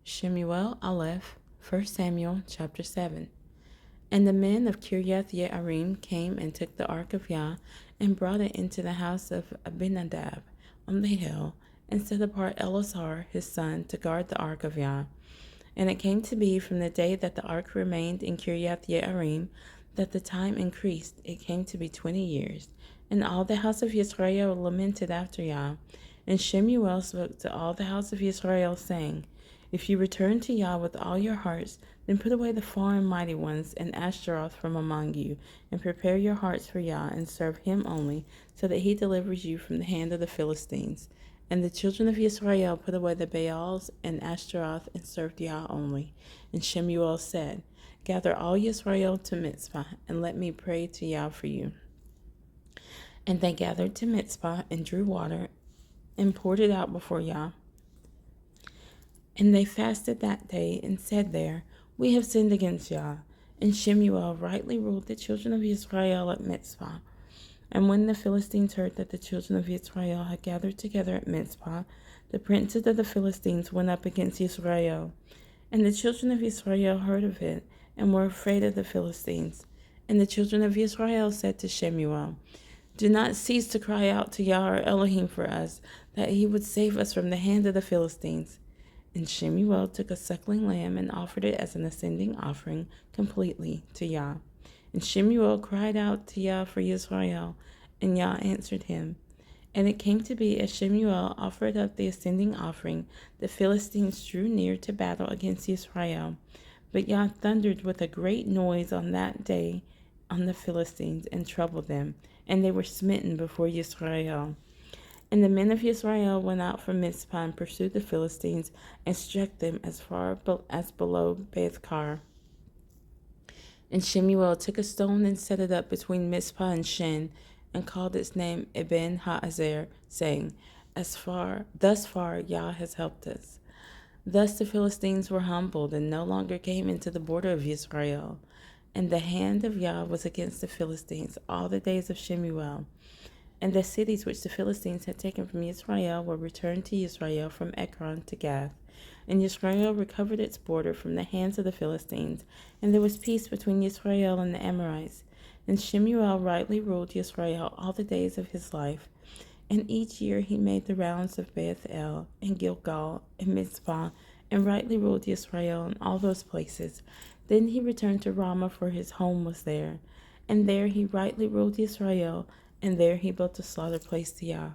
Shemu'ėl Aleph, 1 Samuel chapter 7. And the men of Kiriath Yearim came and took the ark of Yah, and brought it into the house of Abinadab on the hill, and set apart Eleazar his son to guard the ark of Yah. And it came to be from the day that the ark remained in Kiriath Yearim, that the time increased. It came to be 20 years. And all the house of Israel lamented after Yah. And Shemu'ėl spoke to all the house of Israel, saying, If you return to Yah with all your hearts, then put away the foreign mighty ones and Ashtaroth from among you, and prepare your hearts for Yah, and serve him only, so that he delivers you from the hand of the Philistines. And the children of Israel put away the Baals and Ashtaroth, and served Yah only. And Shemu'ėl said, Gather all Israel to Mizpah, and let me pray to Yah for you. And they gathered to Mizpah, and drew water, and poured it out before Yah. And they fasted that day, and said there, We have sinned against Yah. And Shemu'ėl rightly ruled the children of Israel at Mizpah. And when the Philistines heard that the children of Israel had gathered together at Mizpah, the princes of the Philistines went up against Israel. And the children of Israel heard of it, and were afraid of the Philistines. And the children of Israel said to Shemu'ėl, Do not cease to cry out to Yah our Elohim for us, that he would save us from the hand of the Philistines. And Shemu'ėl took a suckling lamb, and offered it as an ascending offering completely to Yah. And Shemu'ėl cried out to Yah for Israel, and Yah answered him. And it came to be, as Shemu'ėl offered up the ascending offering, the Philistines drew near to battle against Israel. But Yah thundered with a great noise on that day on the Philistines, and troubled them, and they were smitten before Israel. And the men of Israel went out from Mizpah, and pursued the Philistines, and struck them as far as below Beth-kar. And Shemu'ėl took a stone, and set it up between Mizpah and Shen, and called its name Eben Ha'azer, saying, Thus far Yah has helped us. Thus the Philistines were humbled, and no longer came into the border of Israel. And the hand of Yah was against the Philistines all the days of Shemu'ėl. And the cities which the Philistines had taken from Israel were returned to Israel from Ekron to Gath. And Israel recovered its border from the hands of the Philistines, and there was peace between Israel and the Amorites. And Shemu'ėl rightly ruled Israel all the days of his life. And each year he made the rounds of Beth-el, and Gilgal, and Mizpah, and rightly ruled Israel in all those places. Then he returned to Ramah, for his home was there. And there he rightly ruled Israel, and there he built a slaughter place to Yah.